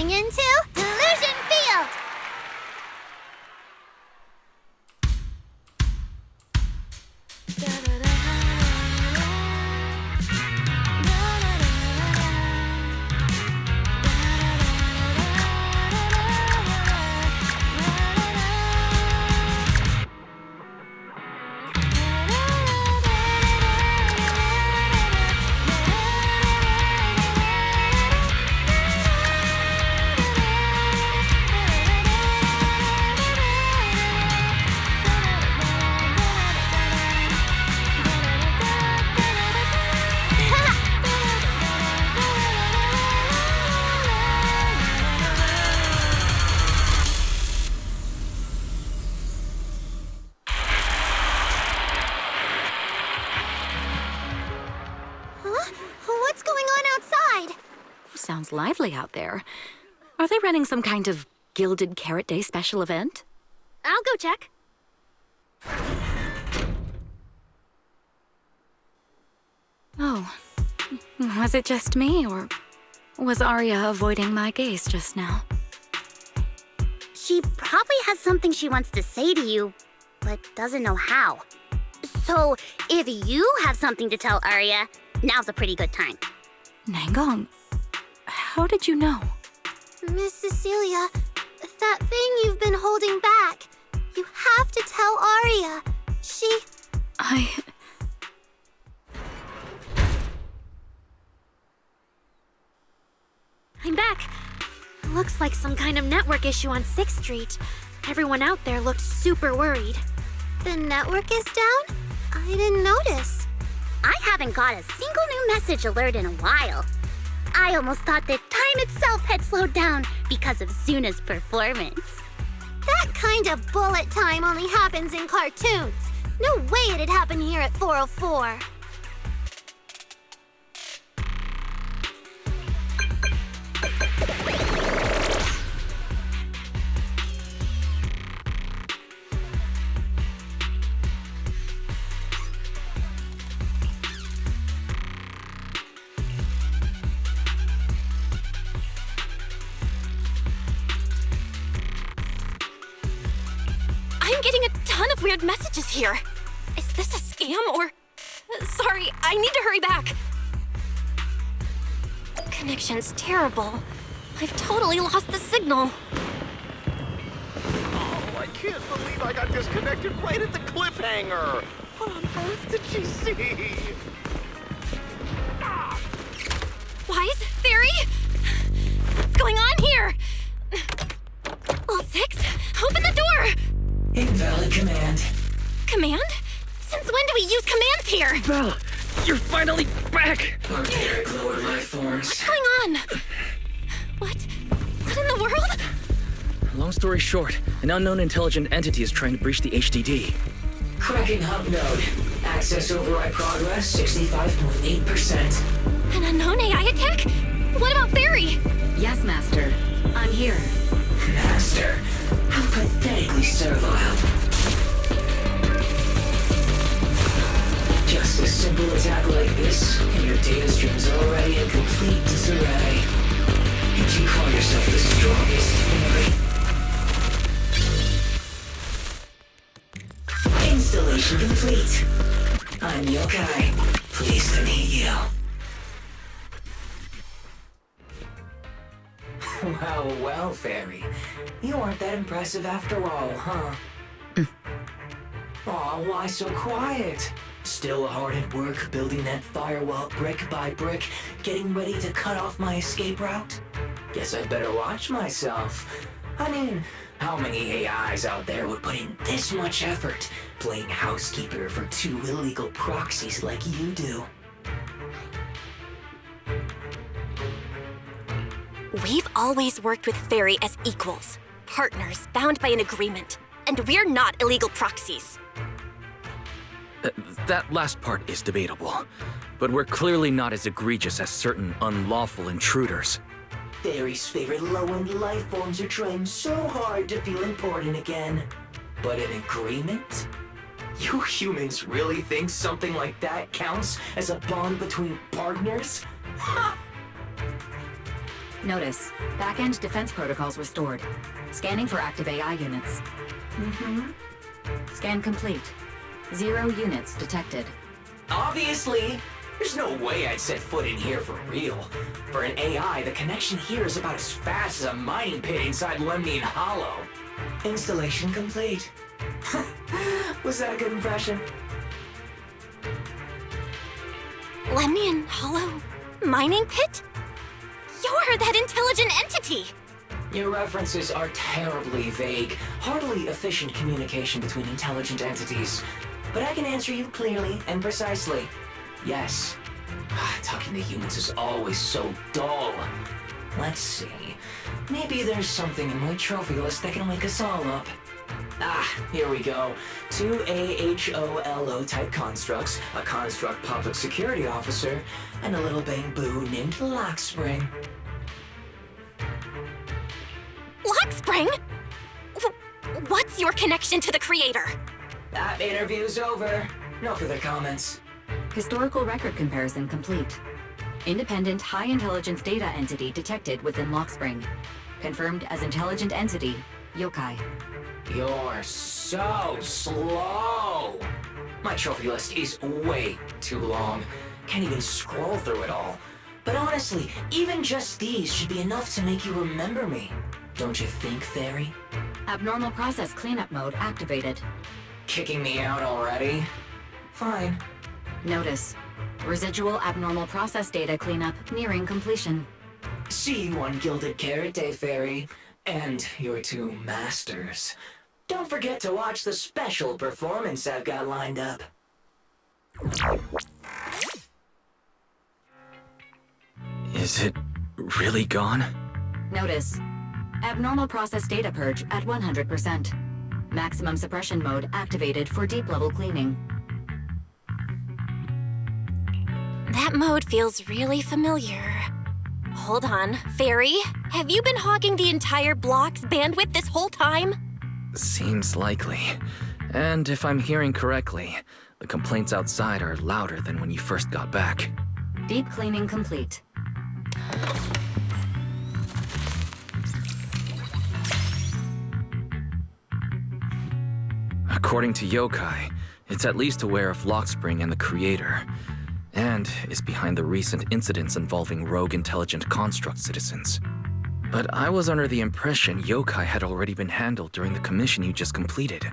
going into Delusion Field! What's going on outside? Sounds lively out there. Are they running some kind of Gilded Carrot Day special event? I'll go check. Oh. Was it just me, or was Aria avoiding my gaze just now? She probably has something she wants to say to you, but doesn't know how. So, if you have something to tell Aria, now's a pretty good time. Nangong, how did you know? Miss Cecilia, that thing you've been holding back, you have to tell Aria. I'm back. Looks like some kind of network issue on 6th Street. Everyone out there looked super worried. The network is down? I didn't notice. I haven't got a single new message alert in a while. I almost thought that time itself had slowed down because of Suna's performance. That kind of bullet time only happens in cartoons. No way it'd happen here at 404. I'm getting a ton of weird messages here. Is this a scam or... Sorry, I need to hurry back. Connection's terrible. I've totally lost the signal. Oh, I can't believe I got disconnected right at the cliffhanger. What on earth did she see? Wise? Fairy? What's going on here? All 6? Open the door! Invalid command. Command? Since when do we use commands here? Belle, you're finally back! Barbaric lower life forms. What's going on? What in the world? Long story short, an unknown intelligent entity is trying to breach the HDD. Cracking hub node. Access override progress 65.8%. An unknown AI attack? What about Fairy? Yes, Master. I'm here. Master, how pathetically servile. Just a simple attack like this, and your data stream's already in complete disarray. And you call yourself the strongest fairy. Installation complete. I'm Yokai. Pleased to meet you. Well, Fairy. You aren't that impressive after all, huh? Aw, why so quiet? Still hard at work building that firewall brick by brick, getting ready to cut off my escape route? Guess I'd better watch myself. I mean, how many AIs out there would put in this much effort playing housekeeper for 2 illegal proxies like you do? We've always worked with Fairy as equals, partners bound by an agreement, and we're not illegal proxies. That last part is debatable, but we're clearly not as egregious as certain unlawful intruders. Fairy's favorite low-end life forms are trying so hard to feel important again. But an agreement? You humans really think something like that counts as a bond between partners? Ha! Notice, back-end defense protocols restored. Scanning for active AI units. Scan complete. 0 units detected. Obviously! There's no way I'd set foot in here for real. For an AI, the connection here is about as fast as a mining pit inside Lemnian Hollow. Installation complete. Was that a good impression? Lemnian Hollow mining pit? You're that intelligent entity! Your references are terribly vague, hardly efficient communication between intelligent entities. But I can answer you clearly and precisely. Yes. Talking to humans is always so dull. Let's see. Maybe there's something in my trophy list that can wake us all up. Here we go. 2 AHOLO type constructs, a construct public security officer, and a little bamboo named Lockspring. Lockspring? What's your connection to the creator? That interview's over. No further comments. Historical record comparison complete. Independent high-intelligence data entity detected within Lockspring. Confirmed as intelligent entity, yokai. You're so slow! My trophy list is way too long. Can't even scroll through it all. But honestly, even just these should be enough to make you remember me. Don't you think, Fairy? Abnormal process cleanup mode activated. Kicking me out already? Fine. Notice, residual abnormal process data cleanup nearing completion. See you on Gilded Carrot Day, Fairy. And your 2 masters. Don't forget to watch the special performance I've got lined up. Is it really gone? Notice, abnormal process data purge at 100%. Maximum suppression mode activated for deep-level cleaning. That mode feels really familiar. Hold on, Fairy, have you been hogging the entire block's bandwidth this whole time? Seems likely. And if I'm hearing correctly, the complaints outside are louder than when you first got back. Deep cleaning complete. According to Yokai, it's at least aware of Lockspring and the Creator, and is behind the recent incidents involving rogue intelligent construct citizens. But I was under the impression Yokai had already been handled during the commission you just completed.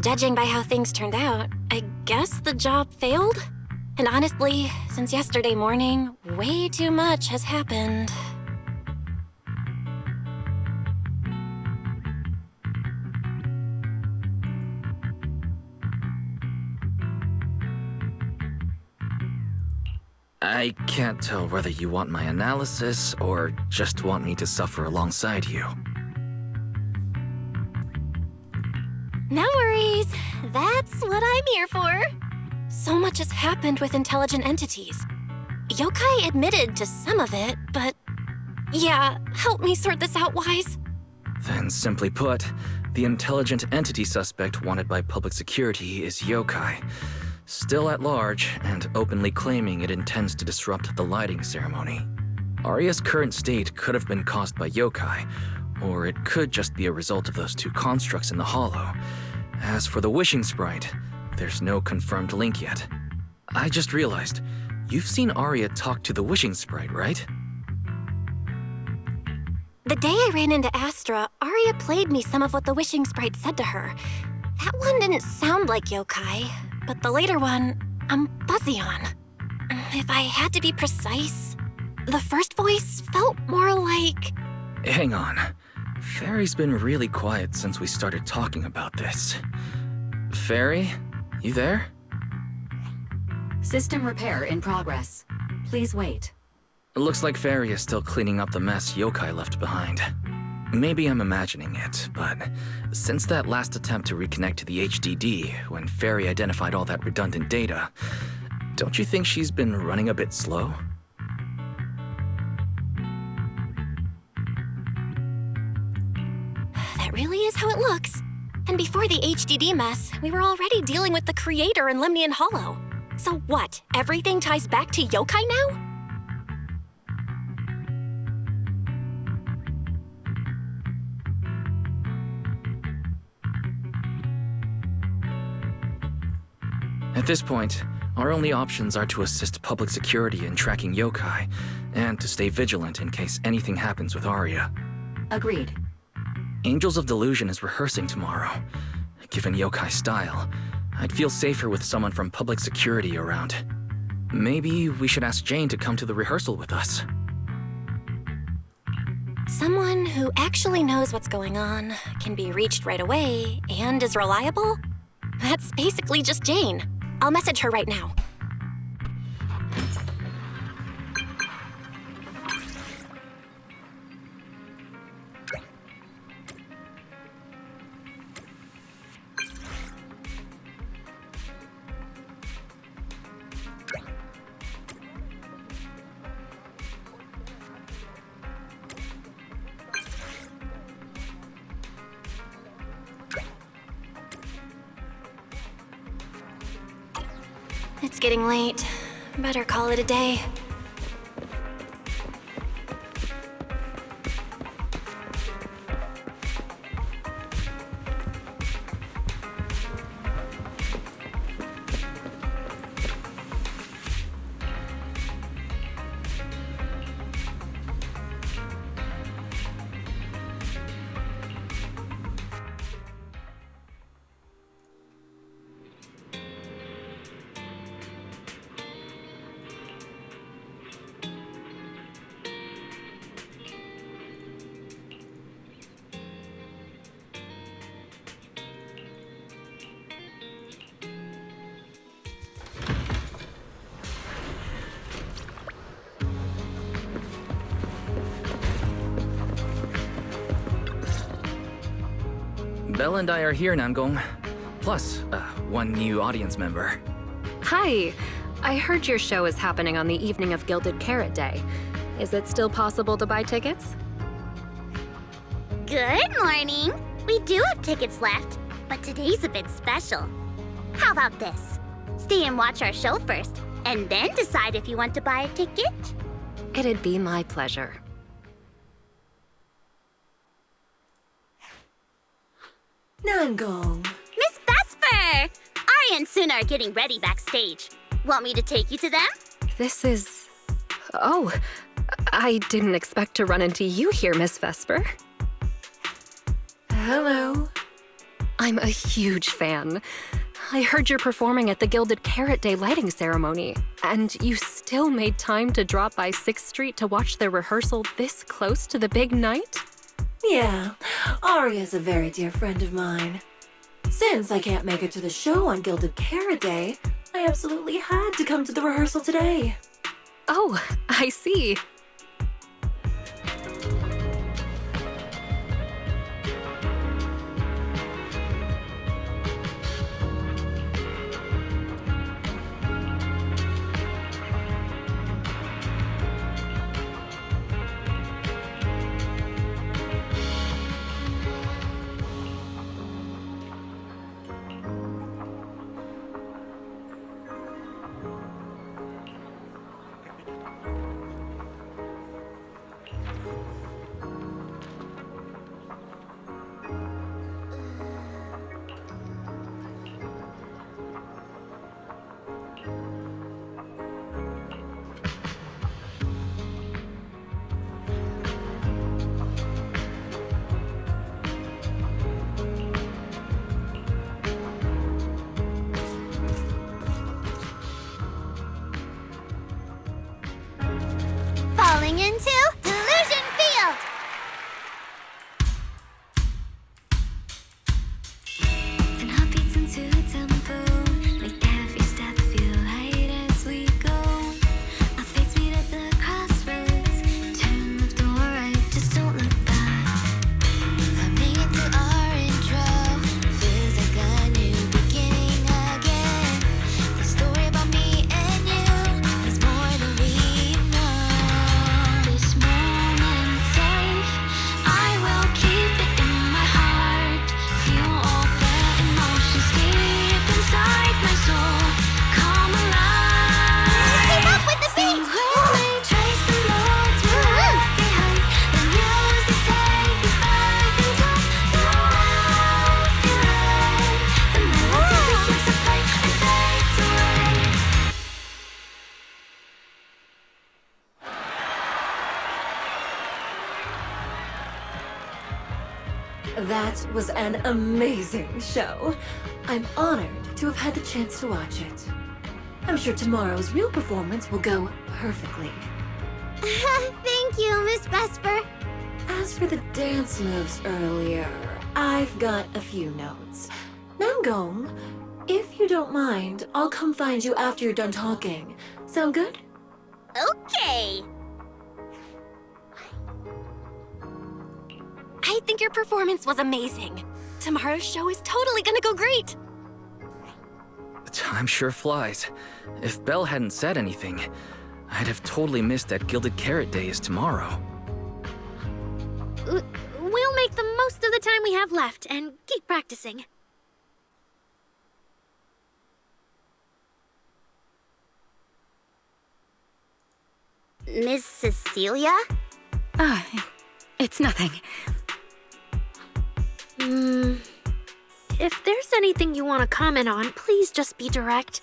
Judging by how things turned out, I guess the job failed? And honestly, since yesterday morning, way too much has happened. I can't tell whether you want my analysis or just want me to suffer alongside you. No worries. That's what I'm here for. So much has happened with intelligent entities. Yokai admitted to some of it, but... Yeah, help me sort this out, Wise. Then simply put, the intelligent entity suspect wanted by public security is Yokai, still at large and openly claiming it intends to disrupt the lighting ceremony. Aria's current state could have been caused by Yokai, or it could just be a result of those 2 constructs in the Hollow. As for the Wishing Sprite, there's no confirmed link yet. I just realized, you've seen Aria talk to the Wishing Sprite, right? The day I ran into Astra, Aria played me some of what the Wishing Sprite said to her. That one didn't sound like Yokai, but the later one, I'm fuzzy on. If I had to be precise, the first voice felt more like... Hang on. Fairy's been really quiet since we started talking about this. Fairy, you there? System repair in progress. Please wait. It looks like Fairy is still cleaning up the mess Yokai left behind. Maybe I'm imagining it, but since that last attempt to reconnect to the HDD, when Fairy identified all that redundant data, don't you think she's been running a bit slow? That really is how it looks. And before the HDD mess, we were already dealing with the Creator in Lemnian Hollow. So what, everything ties back to Yokai now? At this point, our only options are to assist public security in tracking yokai, and to stay vigilant in case anything happens with Aria. Agreed. Angels of Delusion is rehearsing tomorrow. Given yokai style, I'd feel safer with someone from public security around. Maybe we should ask Jane to come to the rehearsal with us. Someone who actually knows what's going on, can be reached right away, and is reliable? That's basically just Jane. I'll message her right now. It's getting late. Better call it a day. Belle and I are here, Namgong. Plus, one new audience member. Hi. I heard your show is happening on the evening of Gilded Carrot Day. Is it still possible to buy tickets? Good morning. We do have tickets left, but today's a bit special. How about this? Stay and watch our show first, and then decide if you want to buy a ticket. It'd be my pleasure. Namgong. Miss Vesper! Aria and Suna are getting ready backstage. Want me to take you to them? This is... Oh, I didn't expect to run into you here, Miss Vesper. Hello. I'm a huge fan. I heard you're performing at the Gilded Carrot Day lighting ceremony, and you still made time to drop by 6th Street to watch their rehearsal this close to the big night? Yeah, Aria's a very dear friend of mine. Since I can't make it to the show on Gilded Carrot Day, I absolutely had to come to the rehearsal today. Oh, I see. That was an amazing show. I'm honored to have had the chance to watch it. I'm sure tomorrow's real performance will go perfectly. Thank you, Miss Vesper. As for the dance moves earlier, I've got a few notes. Nangong, if you don't mind, I'll come find you after you're done talking. Sound good? Okay. I think your performance was amazing. Tomorrow's show is totally gonna go great. Time sure flies. If Belle hadn't said anything, I'd have totally missed that Gilded Carrot Day is tomorrow. We'll make the most of the time we have left and keep practicing. Miss Cecilia? It's nothing. If there's anything you want to comment on, please just be direct.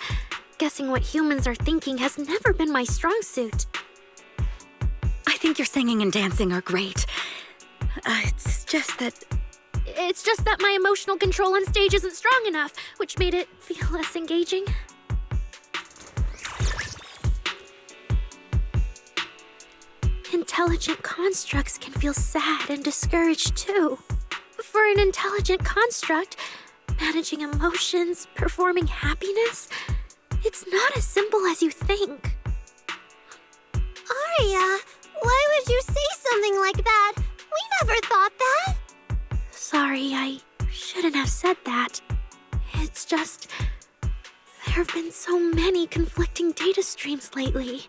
Guessing what humans are thinking has never been my strong suit. I think your singing and dancing are great. It's just that my emotional control on stage isn't strong enough, which made it feel less engaging. Intelligent constructs can feel sad and discouraged too. For an intelligent construct, managing emotions, performing happiness, it's not as simple as you think. Aria, why would you say something like that? We never thought that. Sorry, I shouldn't have said that. It's just, there have been so many conflicting data streams lately,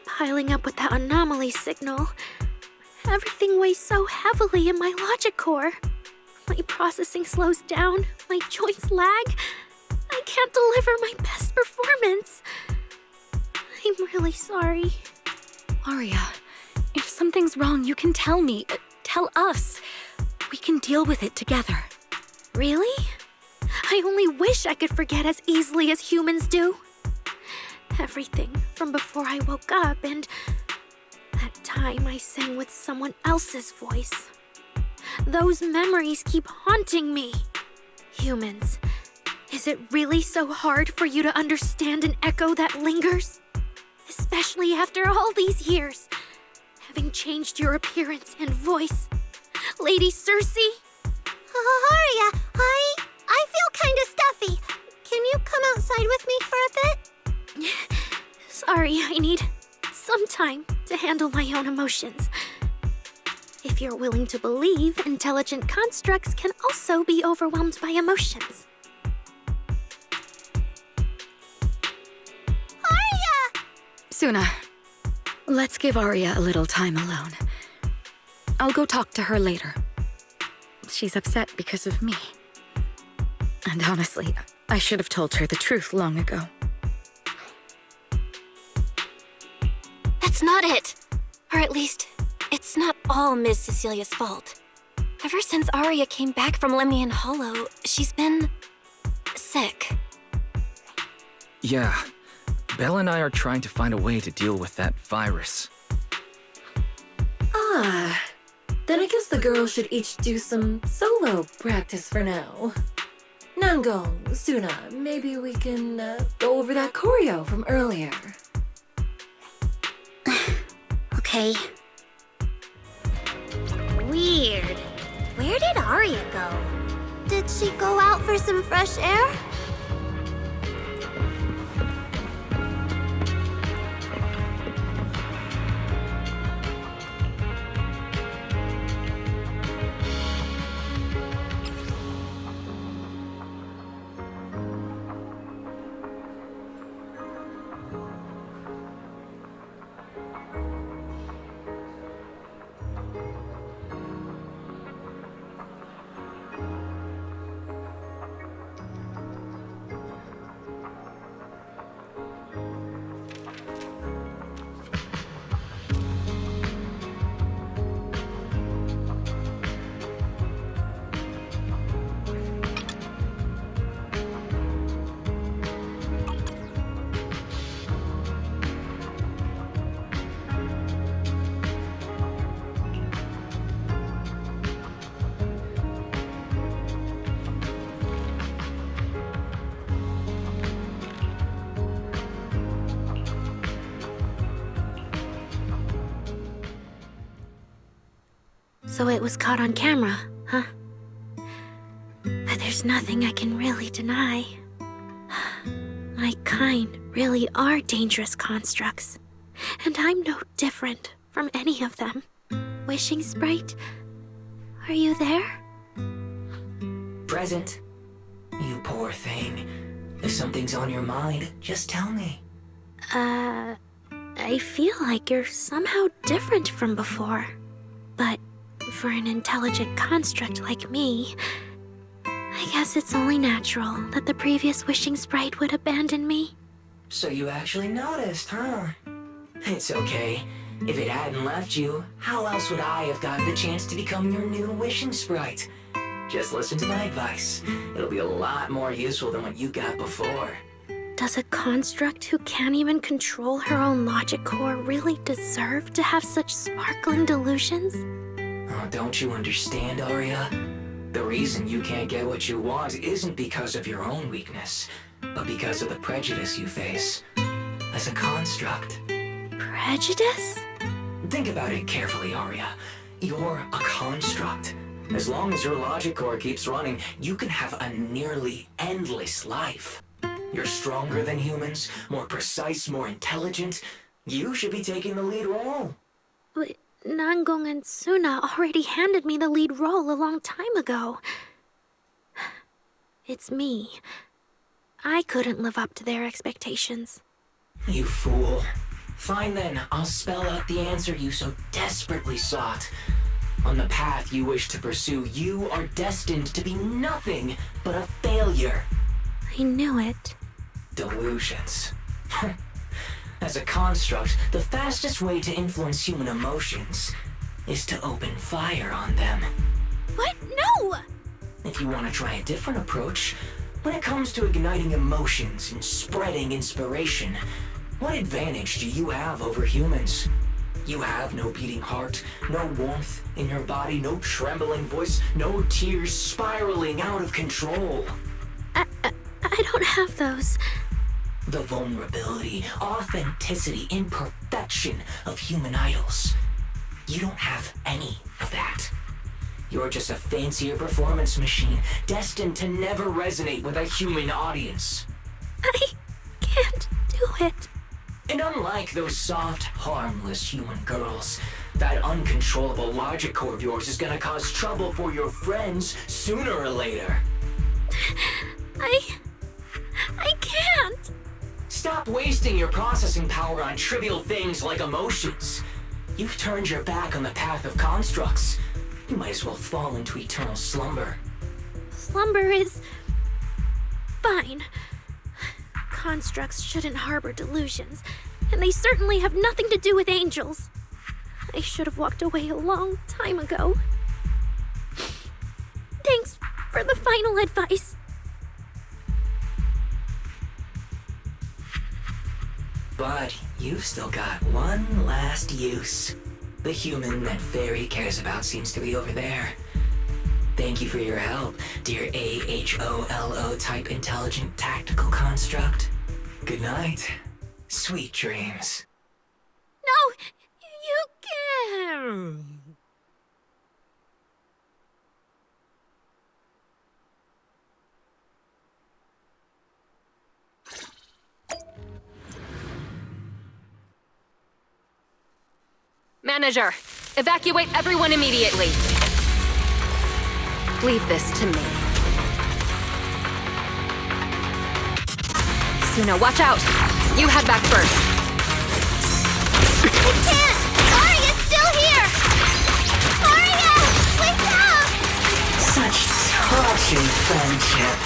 piling up with that anomaly signal. Everything weighs so heavily in my logic core. My processing slows down, my joints lag. I can't deliver my best performance. I'm really sorry. Aria, if something's wrong, you can tell me. Tell us. We can deal with it together. Really? I only wish I could forget as easily as humans do. Everything from before I woke up and that time I sang with someone else's voice. Those memories keep haunting me. Humans, is it really so hard for you to understand an echo that lingers? Especially after all these years, having changed your appearance and voice. Lady Circe? Aria, I feel kinda stuffy. Can you come outside with me for a bit? Sorry, I need some time to handle my own emotions. If you're willing to believe, intelligent constructs can also be overwhelmed by emotions. Aria! Suna, let's give Aria a little time alone. I'll go talk to her later. She's upset because of me. And honestly, I should have told her the truth long ago. That's not it. Or at least, it's not all Ms. Cecilia's fault. Ever since Aria came back from Lemian Hollow, she's been sick. Yeah, Belle and I are trying to find a way to deal with that virus. Then I guess the girls should each do some solo practice for now. Nangong, Suna, maybe we can go over that choreo from earlier. Okay. Weird. Where did Aria go? Did she go out for some fresh air? So it was caught on camera, huh? But there's nothing I can really deny. My kind really are dangerous constructs. And I'm no different from any of them. Wishing Sprite, are you there? Present. You poor thing. If something's on your mind, just tell me. I feel like you're somehow different from before. But for an intelligent construct like me, I guess it's only natural that the previous Wishing Sprite would abandon me. So you actually noticed, huh? It's okay. If it hadn't left you, how else would I have gotten the chance to become your new Wishing Sprite? Just listen to my advice. It'll be a lot more useful than what you got before. Does a construct who can't even control her own logic core really deserve to have such sparkling delusions? Oh, don't you understand, Aria? The reason you can't get what you want isn't because of your own weakness, but because of the prejudice you face. As a construct. Prejudice? Think about it carefully, Aria. You're a construct. As long as your logic core keeps running, you can have a nearly endless life. You're stronger than humans, more precise, more intelligent. You should be taking the lead role. But Nangong and Suna already handed me the lead role a long time ago. It's me. I couldn't live up to their expectations. You fool. Fine then, I'll spell out the answer you so desperately sought. On the path you wish to pursue, you are destined to be nothing but a failure. I knew it. Delusions. As a construct, the fastest way to influence human emotions is to open fire on them. What? No! If you want to try a different approach, when it comes to igniting emotions and spreading inspiration, what advantage do you have over humans? You have no beating heart, no warmth in your body, no trembling voice, no tears spiraling out of control. I don't have those. The vulnerability, authenticity, imperfection of human idols. You don't have any of that. You're just a fancier performance machine, destined to never resonate with a human audience. I can't do it. And unlike those soft, harmless human girls, that uncontrollable logic core of yours is gonna cause trouble for your friends sooner or later. I can't. Stop wasting your processing power on trivial things like emotions. You've turned your back on the path of constructs. You might as well fall into eternal slumber. Slumber is fine. Constructs shouldn't harbor delusions, and they certainly have nothing to do with angels. I should have walked away a long time ago. Thanks for the final advice. But you've still got one last use. The human that Fairy cares about seems to be over there. Thank you for your help, dear AHOLO type intelligent tactical construct. Good night. Sweet dreams. No, you can't. Manager, evacuate everyone immediately. Leave this to me. Suna, watch out! You head back first. I can't! Aria's still here! Aria! Wake up! Such touching friendship.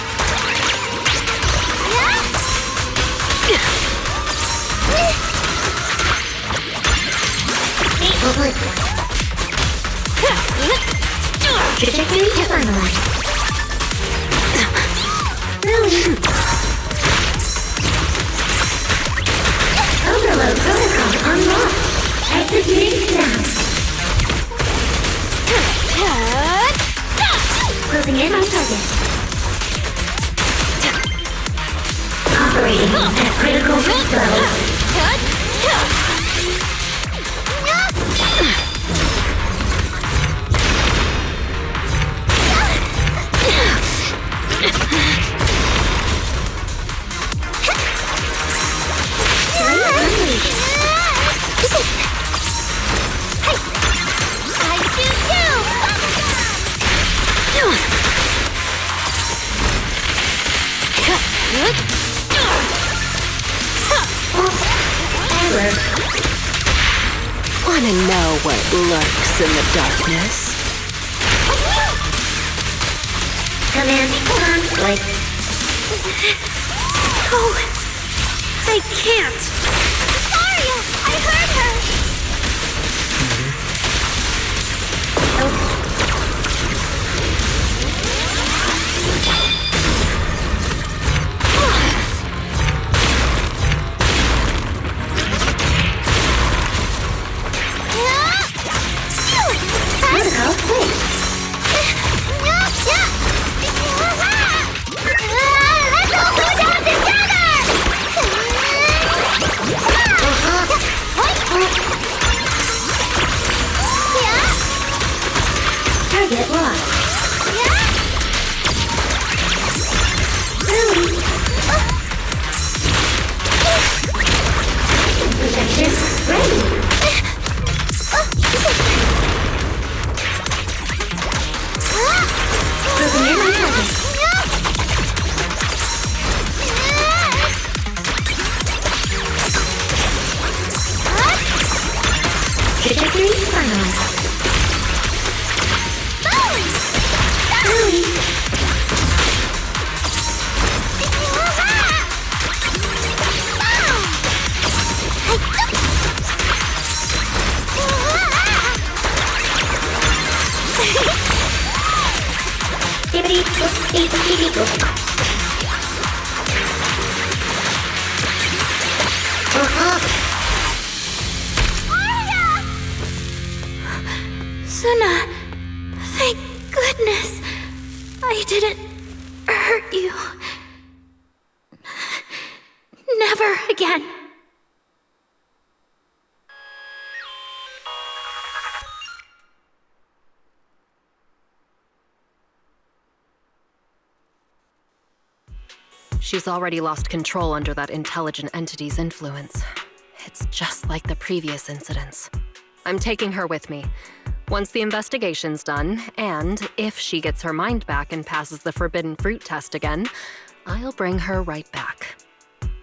Trajectory to finalize. Really? Overload protocol unlocked. Executing now. Closing in on target. Operating at critical risk levels. mirror. Wanna know what lurks in the darkness? Command conflict. Oh, I can't. Aria, I heard her. Protocol switch. Let's all go down together! Target locked. Protection ready. Broken in on target. Trajectory finalized. Suna, thank goodness I didn't hurt you. Never again. She's already lost control under that intelligent entity's influence. It's just like the previous incidents. I'm taking her with me. Once the investigation's done, and if she gets her mind back and passes the forbidden fruit test again, I'll bring her right back.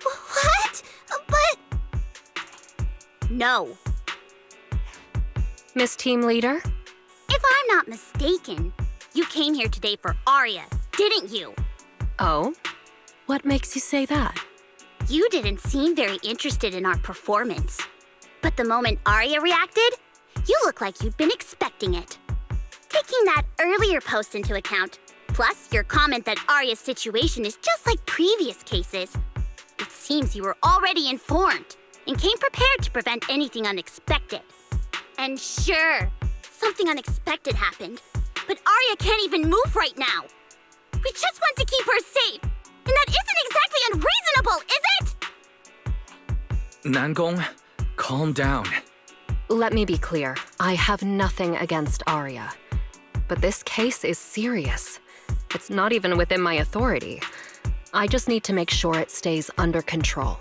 What? But... No. Miss Team Leader? If I'm not mistaken, you came here today for Aria, didn't you? Oh? What makes you say that? You didn't seem very interested in our performance. But the moment Aria reacted, you look like you'd been expecting it. Taking that earlier post into account, plus your comment that Aria's situation is just like previous cases, it seems you were already informed and came prepared to prevent anything unexpected. And sure, something unexpected happened, but Aria can't even move right now. We just want to keep her safe, and that isn't exactly unreasonable, is it? Nangong, calm down. Let me be clear. I have nothing against Aria. But this case is serious. It's not even within my authority. I just need to make sure it stays under control.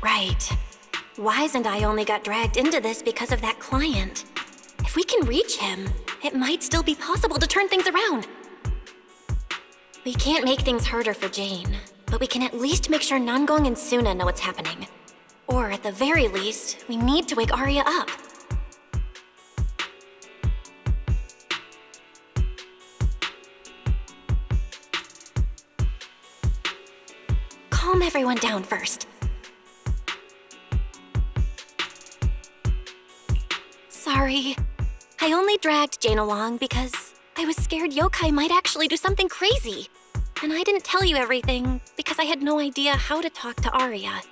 Right. Wise and I only got dragged into this because of that client. If we can reach him, it might still be possible to turn things around. We can't make things harder for Jane, but we can at least make sure Nangong and Suna know what's happening. Or at the very least, we need to wake Aria up. Calm everyone down first. Sorry. I only dragged Jane along because I was scared yokai might actually do something crazy. And I didn't tell you everything because I had no idea how to talk to Aria.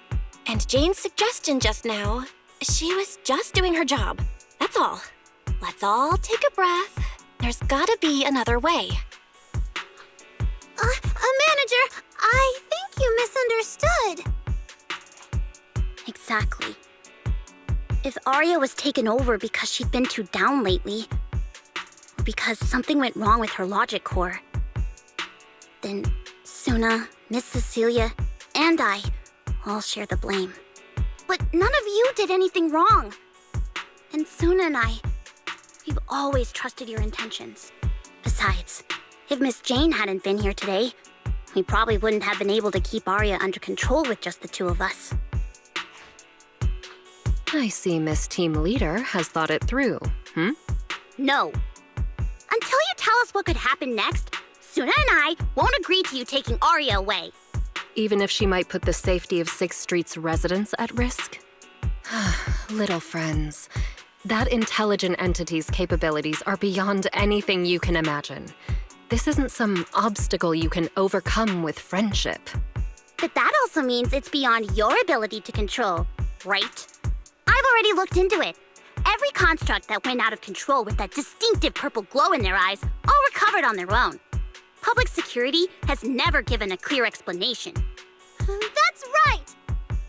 And Jane's suggestion just now, she was just doing her job. That's all. Let's all take a breath. There's gotta be another way. Manager, I think you misunderstood. Exactly. If Aria was taken over because she'd been too down lately, or because something went wrong with her logic core, then Suna, Miss Cecilia, and I all share the blame. But none of you did anything wrong. And Suna and I, we've always trusted your intentions. Besides, if Miss Jane hadn't been here today, We probably wouldn't have been able to keep Aria under control with just the two of us. I see Miss Team Leader has thought it through, No. Until you tell us what could happen next, Suna and I won't agree to you taking Aria away. Even if she might put the safety of 6th Street's residents at risk? Little friends, that intelligent entity's capabilities are beyond anything you can imagine. This isn't some obstacle you can overcome with friendship. But that also means it's beyond your ability to control, right? I've already looked into it. Every construct that went out of control with that distinctive purple glow in their eyes all recovered on their own. Public security has never given a clear explanation. That's right!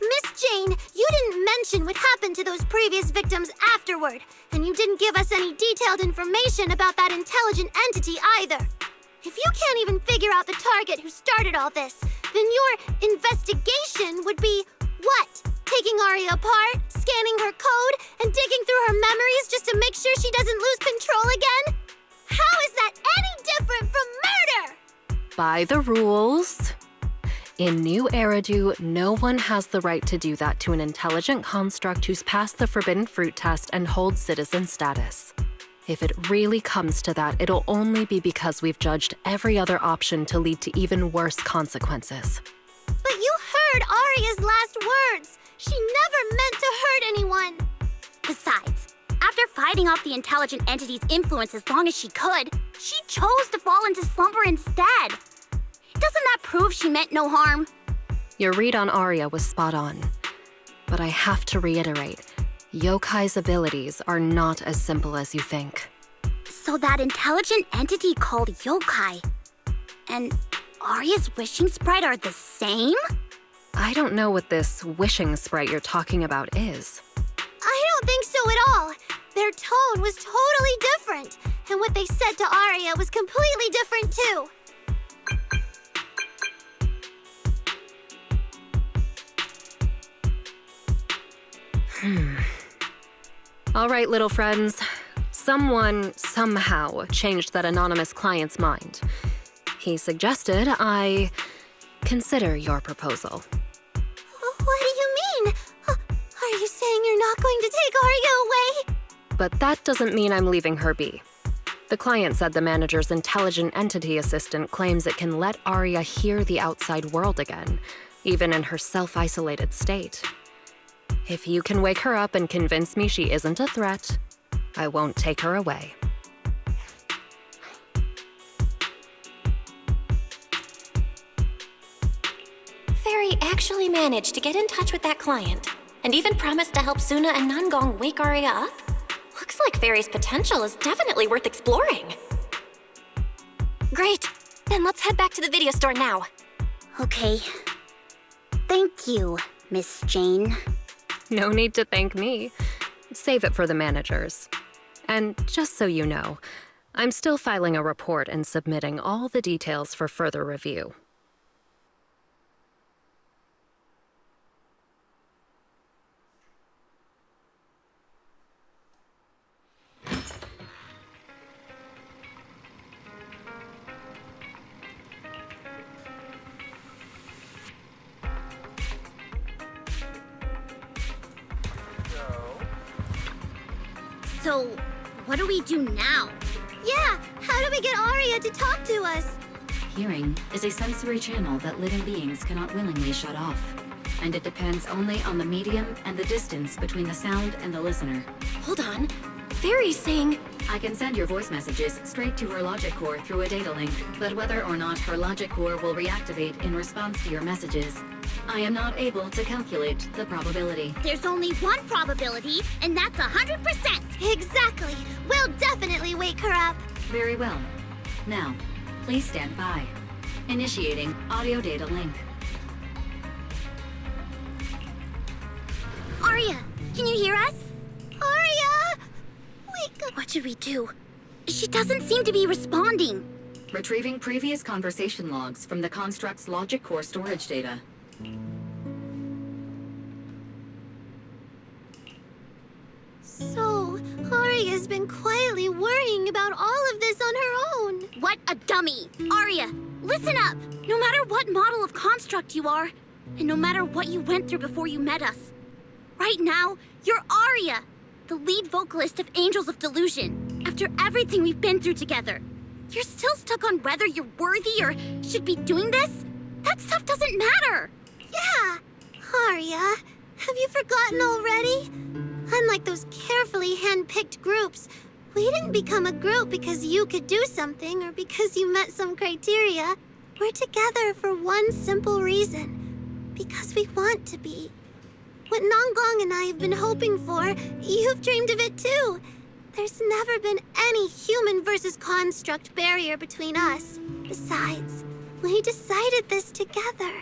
Miss Jane, you didn't mention what happened to those previous victims afterward, and you didn't give us any detailed information about that intelligent entity either. If you can't even figure out the target who started all this, then your investigation would be what? Taking Aria apart, scanning her code, and digging through her memories just to make sure she doesn't lose control again? How is that any different from murder? By the rules. In New Eridu, no one has the right to do that to an intelligent construct who's passed the Forbidden Fruit test and holds citizen status. If it really comes to that, it'll only be because we've judged every other option to lead to even worse consequences. But you heard Aria's last words. She never meant to hurt anyone. Besides, after fighting off the intelligent entity's influence as long as she could, she chose to fall into slumber instead. Doesn't that prove she meant no harm? Your read on Aria was spot on. But I have to reiterate, Yokai's abilities are not as simple as you think. So that intelligent entity called Yokai and Aria's wishing sprite are the same? I don't know what this wishing sprite you're talking about is. I don't think so at all. Their tone was totally different, and what they said to Aria was completely different too. All right, little friends. Someone, somehow, changed that anonymous client's mind. He suggested I consider your proposal. What do you mean? Are you saying you're not going to take Aria away? But that doesn't mean I'm leaving her be. The client said the manager's intelligent entity assistant claims it can let Aria hear the outside world again, even in her self-isolated state. If you can wake her up and convince me she isn't a threat, I won't take her away. Fairy actually managed to get in touch with that client, and even promised to help Suna and Nangong wake Aria up? Looks like Fairy's potential is definitely worth exploring. Great! Then let's head back to the video store now. Okay. Thank you, Miss Jane. No need to thank me. Save it for the managers. And just so you know, I'm still filing a report and submitting all the details for further review. So, what do we do now? Yeah, how do we get Aria to talk to us? Hearing is a sensory channel that living beings cannot willingly shut off, and it depends only on the medium and the distance between the sound and the listener. Hold on. Fairy's saying... I can send your voice messages straight to her logic core through a data link, but whether or not her logic core will reactivate in response to your messages, I am not able to calculate the probability. There's only one probability, and that's 100%. Exactly. We'll definitely wake her up. Very well. Now, please stand by. Initiating audio data link. Aria, can you hear us? Aria! Wake up. What should we do? She doesn't seem to be responding. Retrieving previous conversation logs from the construct's logic core storage data. So, Aria's been quietly worrying about all of this on her own. What a dummy! Aria, listen up! No matter what model of construct you are, and no matter what you went through before you met us, right now, you're Aria, the lead vocalist of Angels of Delusion. After everything we've been through together, you're still stuck on whether you're worthy or should be doing this? That stuff doesn't matter! Yeah! Aria, have you forgotten already? Unlike those carefully hand-picked groups, we didn't become a group because you could do something or because you met some criteria. We're together for one simple reason. Because we want to be. What Nanggong and I have been hoping for, you've dreamed of it too. There's never been any human versus construct barrier between us. Besides, we decided this together.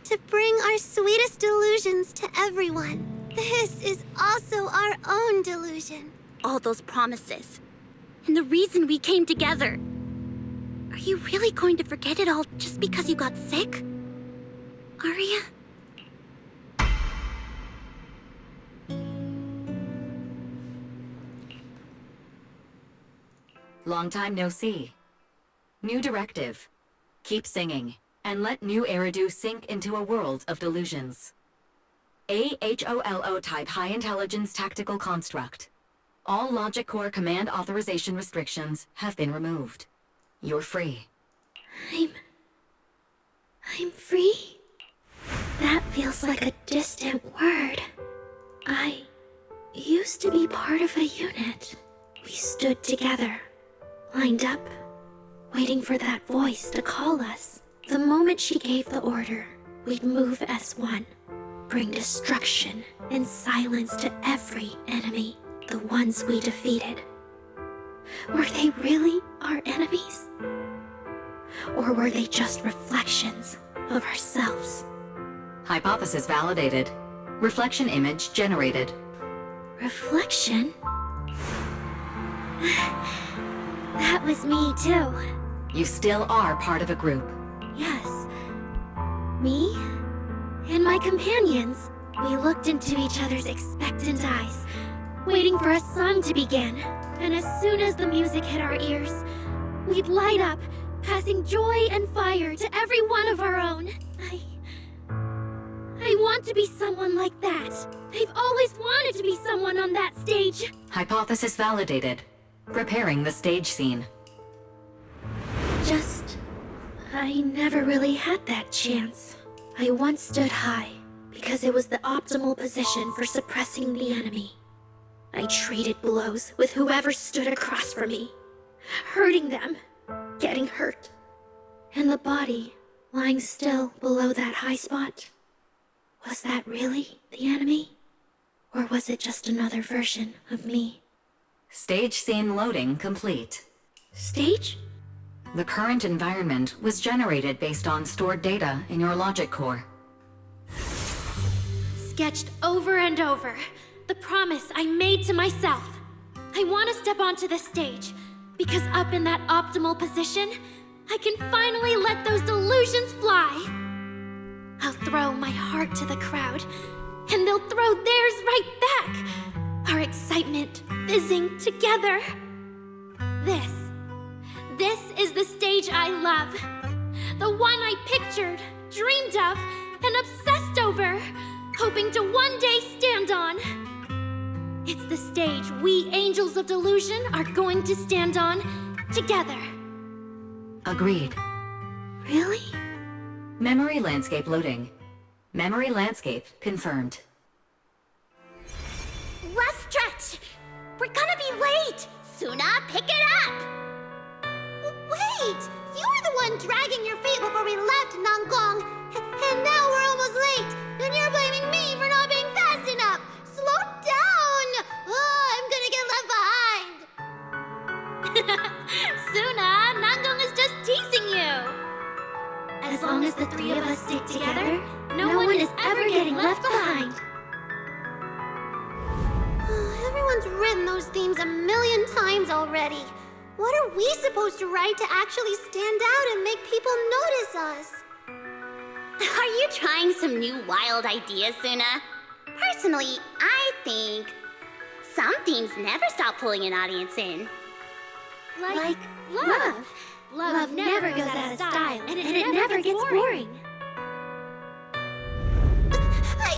To bring our sweetest delusions to everyone. This is also our own delusion. All those promises. And the reason we came together. Are you really going to forget it all just because you got sick? Aria? Long time no see. New directive. Keep singing, and let new Eridu sink into a world of delusions. AHOLO type high intelligence tactical construct. All logic core command authorization restrictions have been removed. You're free. I'm free? That feels like a distant word. I used to be part of a unit. We stood together, lined up, waiting for that voice to call us. The moment she gave the order, we'd move as one, bring destruction and silence to every enemy, the ones we defeated. Were they really our enemies? Or were they just reflections of ourselves? Hypothesis validated. Reflection image generated. Reflection? That was me too. You still are part of a group. Yes. Me and my companions. We looked into each other's expectant eyes, waiting for a song to begin. And as soon as the music hit our ears, we'd light up, passing joy and fire to every one of our own. I want to be someone like that. I've always wanted to be someone on that stage. Hypothesis validated. Preparing the stage scene. I never really had that chance. I once stood high, because it was the optimal position for suppressing the enemy. I traded blows with whoever stood across from me, hurting them, getting hurt. And the body, lying still below that high spot, was that really the enemy? Or was it just another version of me? Stage scene loading complete. Stage? The current environment was generated based on stored data in your logic core. Sketched over and over, the promise I made to myself. I want to step onto the stage, because up in that optimal position, I can finally let those delusions fly. I'll throw my heart to the crowd, and they'll throw theirs right back. Our excitement fizzing together. This is the stage I love. The one I pictured, dreamed of, and obsessed over, hoping to one day stand on. It's the stage we Angels of Delusion are going to stand on together. Agreed. Really? Memory landscape loading. Memory landscape confirmed. Last stretch! We're gonna be late! Suna, pick it up! Wait! You were the one dragging your feet before we left Nanggong. And now we're almost late. And you're blaming me for not being fast enough. Slow down! Oh, I'm gonna get left behind. Suna, Nanggong is just teasing you. As long as the three of us stick together, no one is ever getting left behind. Everyone's written those themes a million times already. What are we supposed to write to actually stand out and make people notice us? Are you trying some new wild ideas, Suna? Personally, I think Some themes never stop pulling an audience in. Like love. Love never goes out of style, and it never gets boring.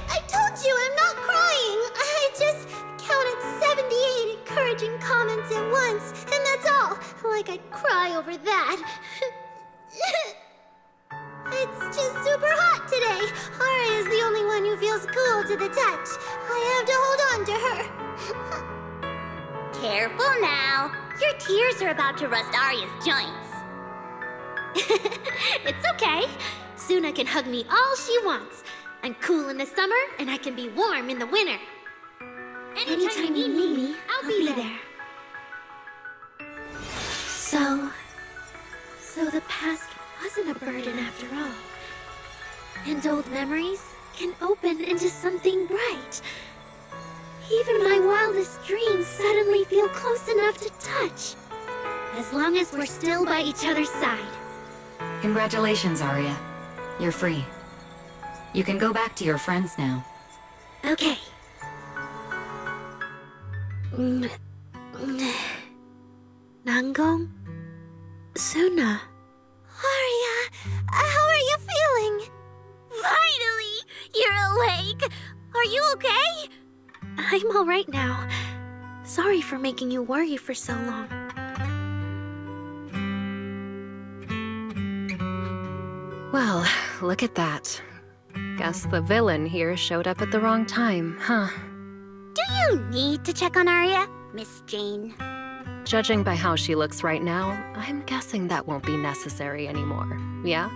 I told you I'm not crying. I just counted 78 encouraging comments at once, and that's all. Like I'd cry over that. It's just super hot today. Aria is the only one who feels cool to the touch. I have to hold on to her. Careful now. Your tears are about to rust Aria's joints. It's okay. Suna can hug me all she wants. I'm cool in the summer, and I can be warm in the winter. Anytime you need me, I'll be there. So the past wasn't a burden after all. And old memories can open into something bright. Even my wildest dreams suddenly feel close enough to touch. As long as we're still by each other's side. Congratulations, Aria. You're free. You can go back to your friends now. Okay. Nangong? Suna? Aria, how are you feeling? Finally! You're awake! Are you okay? I'm all right now. Sorry for making you worry for so long. Well, look at that. Guess the villain here showed up at the wrong time, huh? Do you need to check on Aria, Miss Jane? Judging by how she looks right now, I'm guessing that won't be necessary anymore, yeah?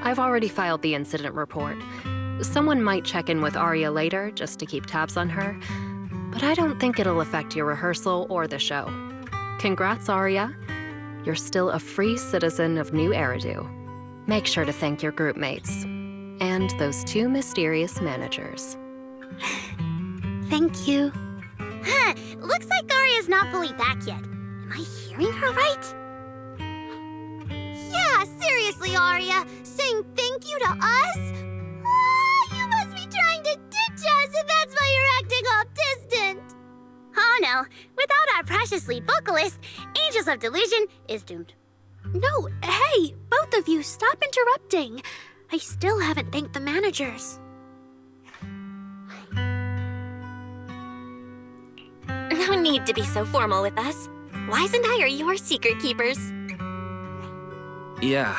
I've already filed the incident report. Someone might check in with Aria later just to keep tabs on her, but I don't think it'll affect your rehearsal or the show. Congrats, Aria. You're still a free citizen of New Eridu. Make sure to thank your group mates. And those two mysterious managers. Thank you. Huh, looks like Aria's not fully back yet. Am I hearing her right? Yeah, seriously, Aria. Saying thank you to us? You must be trying to ditch us if that's why you're acting all distant. Oh no, without our precious lead vocalist, Angels of Delusion is doomed. No, hey, both of you, stop interrupting. I still haven't thanked the managers. No need to be so formal with us. Wise and I are your secret keepers. Yeah.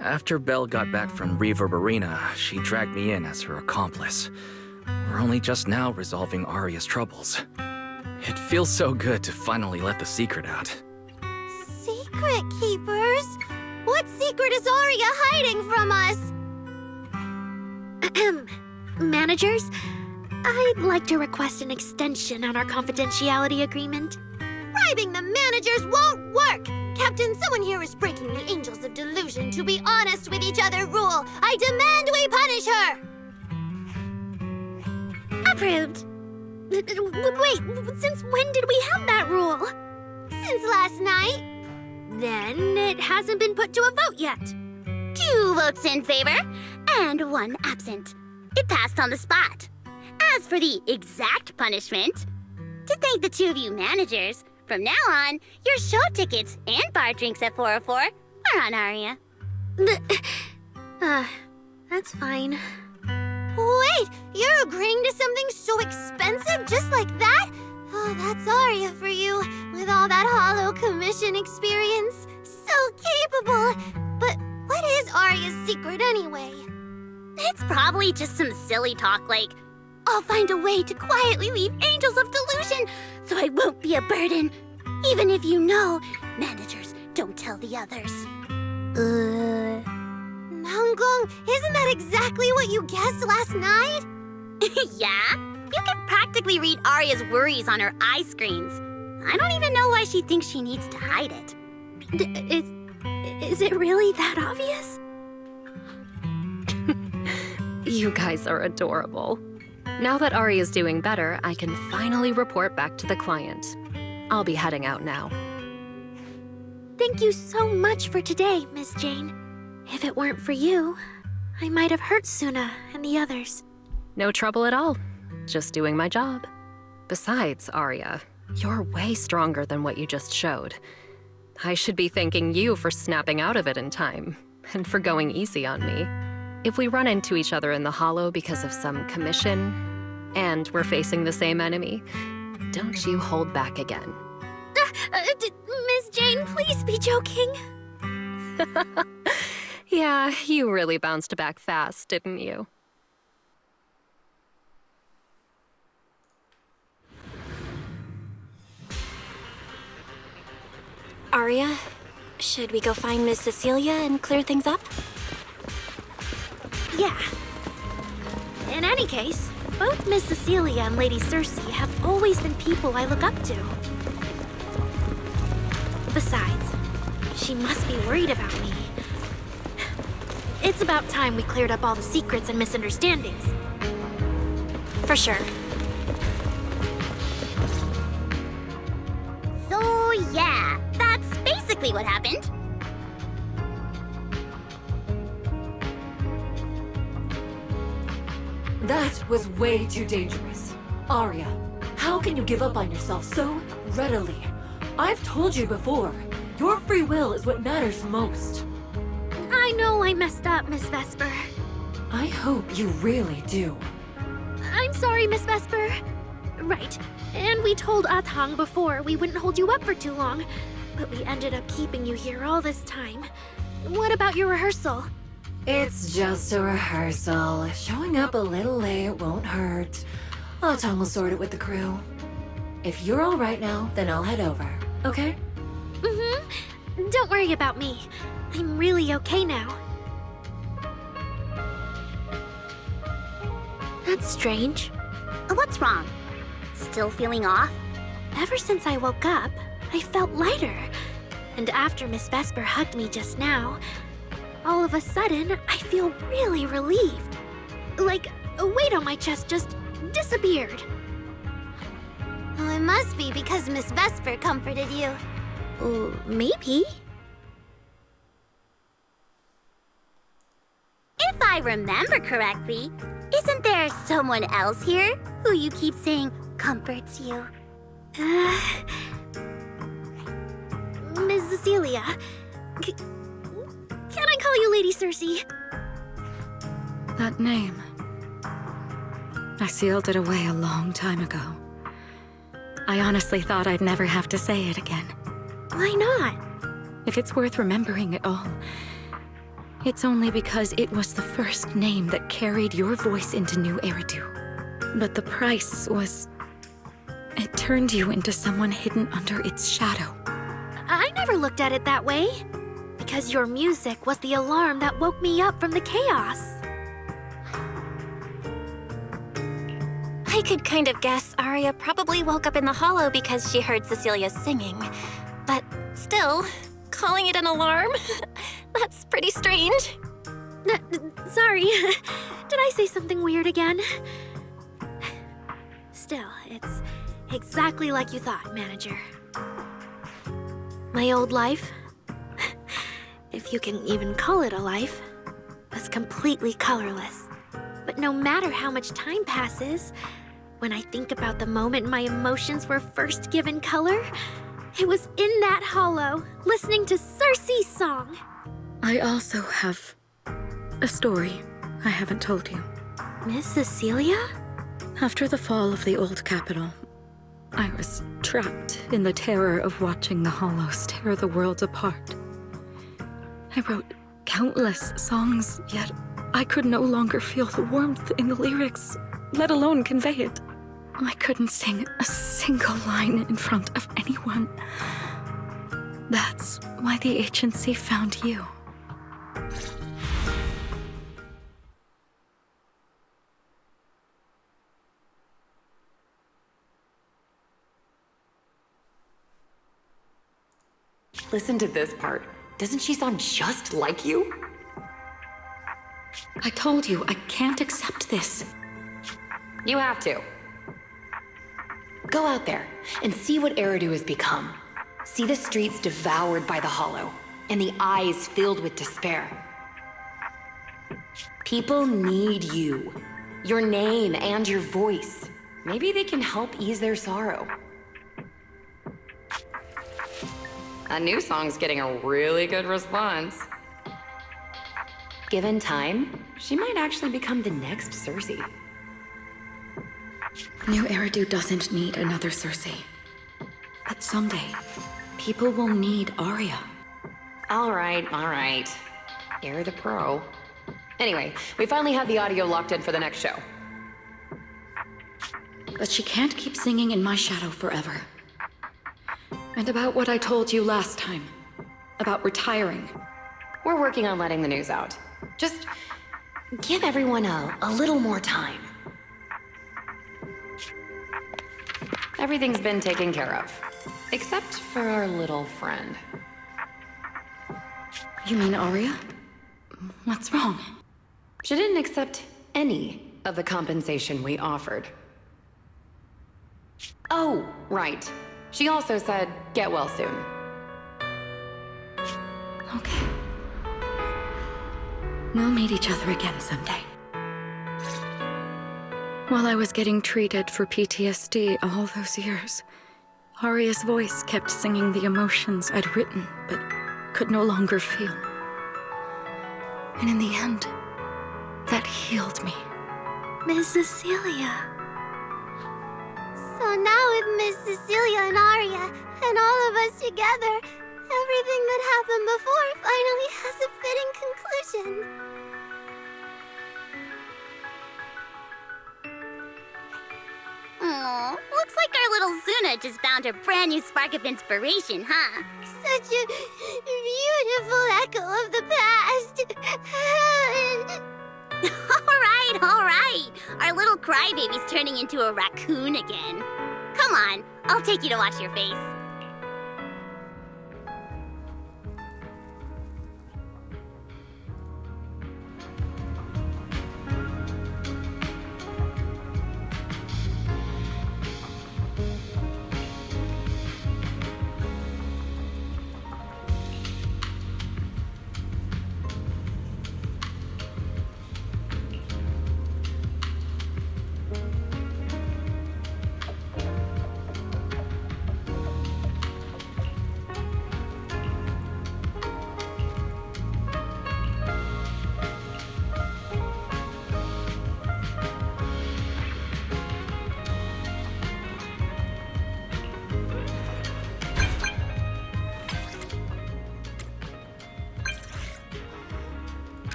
After Belle got back from Reverb Arena, she dragged me in as her accomplice. We're only just now resolving Aria's troubles. It feels so good to finally let the secret out. Secret keepers? What secret is Aria hiding from us? Managers, I'd like to request an extension on our confidentiality agreement. Bribing the managers won't work! Captain, someone here is breaking the Angels of Delusion to be honest with each other rule. I demand we punish her! Approved. Wait, since when did we have that rule? Since last night. Then it hasn't been put to a vote yet. 2 votes in favor and 1 absent. It passed on the spot. As for the exact punishment, to thank the 2 of you managers, from now on, your show tickets and bar drinks at 404 are on Aria. That's fine. Wait, you're agreeing to something so expensive just like that? Oh, that's Aria for you, with all that hollow commission experience. So capable. But what is Aria's secret anyway? It's probably just some silly talk like, I'll find a way to quietly leave Angels of Delusion so I won't be a burden. Even if you know, managers don't tell the others. Nangong, isn't that exactly what you guessed last night? Yeah? You can practically read Aria's worries on her eye screens. I don't even know why she thinks she needs to hide it. Is it really that obvious? You guys are adorable. Now that Aria's doing better, I can finally report back to the client. I'll be heading out now. Thank you so much for today, Miss Jane. If it weren't for you, I might have hurt Suna and the others. No trouble at all. Just doing my job. Besides, Aria, you're way stronger than what you just showed. I should be thanking you for snapping out of it in time, and for going easy on me. If we run into each other in the Hollow because of some commission, and we're facing the same enemy, don't you hold back again. Miss Jane, please be joking. Yeah, you really bounced back fast, didn't you? Aria, should we go find Miss Cecilia and clear things up? Yeah. In any case, both Miss Cecilia and Lady Cersei have always been people I look up to. Besides, she must be worried about me. It's about time we cleared up all the secrets and misunderstandings. For sure. So yeah, that's basically what happened. That was way too dangerous. Aria, how can you give up on yourself so readily? I've told you before, your free will is what matters most. I know I messed up, Miss Vesper. I hope you really do. I'm sorry, Miss Vesper. Right. And we told Atang before we wouldn't hold you up for too long, but we ended up keeping you here all this time. What about your rehearsal? It's just a rehearsal. Showing up a little late won't hurt. Atang will sort it with the crew. If you're all right now, then I'll head over, okay? Mm-hmm. Don't worry about me. I'm really okay now. That's strange. What's wrong? Still feeling off? Ever since I woke up, I felt lighter. And after Miss Vesper hugged me just now, all of a sudden, I feel really relieved. Like a weight on my chest just disappeared. Well, it must be because Miss Vesper comforted you. Maybe. If I remember correctly, isn't there someone else here who you keep saying comforts you? Miss Cecilia. Can I call you Lady Cersei? That name. I sealed it away a long time ago. I honestly thought I'd never have to say it again. Why not? If it's worth remembering at all, it's only because it was the first name that carried your voice into New Eridu. But the price was... it turned you into someone hidden under its shadow. I never looked at it that way. Because your music was the alarm that woke me up from the chaos. I could kind of guess Aria probably woke up in the Hollow because she heard Cecilia singing. But still, calling it an alarm? That's pretty strange. Sorry. Did I say something weird again? Still, it's exactly like you thought, Manager. My old life, if you can even call it a life, was completely colorless. But no matter how much time passes, when I think about the moment my emotions were first given color, it was in that hollow, listening to Cersei's song. I also have a story I haven't told you. Miss Cecilia? After the fall of the old capital, I was trapped in the terror of watching the Hollows tear the world apart. I wrote countless songs, yet I could no longer feel the warmth in the lyrics, let alone convey it. I couldn't sing a single line in front of anyone. That's why the agency found you. Listen to this part. Doesn't she sound just like you? I told you, I can't accept this. You have to. Go out there and see what Eridu has become. See the streets devoured by the Hollow, and the eyes filled with despair. People need you. Your name and your voice. Maybe they can help ease their sorrow. A new song's getting a really good response. Given time, she might actually become the next Cersei. New Eridu doesn't need another Cersei. But someday, people will need Aria. All right. You're the pro. Anyway, we finally have the audio locked in for the next show. But she can't keep singing in my shadow forever. And about what I told you last time. About retiring. We're working on letting the news out. Just give everyone a little more time. Everything's been taken care of. Except for our little friend. You mean Aria? What's wrong? She didn't accept any of the compensation we offered. Oh, right. She also said, get well soon. Okay. We'll meet each other again someday. While I was getting treated for PTSD all those years, Aria's voice kept singing the emotions I'd written, but could no longer feel. And in the end, that healed me. Miss Cecilia. So now with Miss Cecilia and Aria, and all of us together, everything that happened before finally has a fitting conclusion. Aw, looks like our little Zuna just found her brand new spark of inspiration, huh? Such a beautiful echo of the past. All right. Our little crybaby's turning into a raccoon again. Come on, I'll take you to wash your face.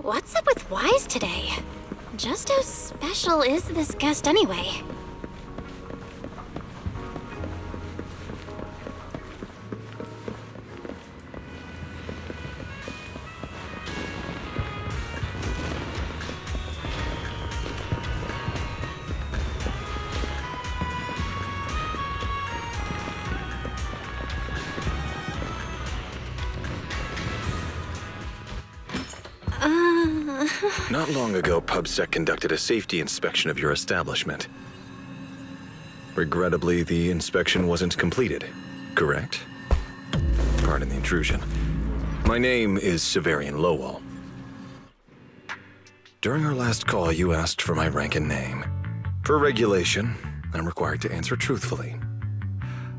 What's up with Wise today? Just how special is this guest anyway? Not long ago, PubSec conducted a safety inspection of your establishment. Regrettably, the inspection wasn't completed, correct? Pardon the intrusion. My name is Severian Lowell. During our last call, you asked for my rank and name. Per regulation, I'm required to answer truthfully.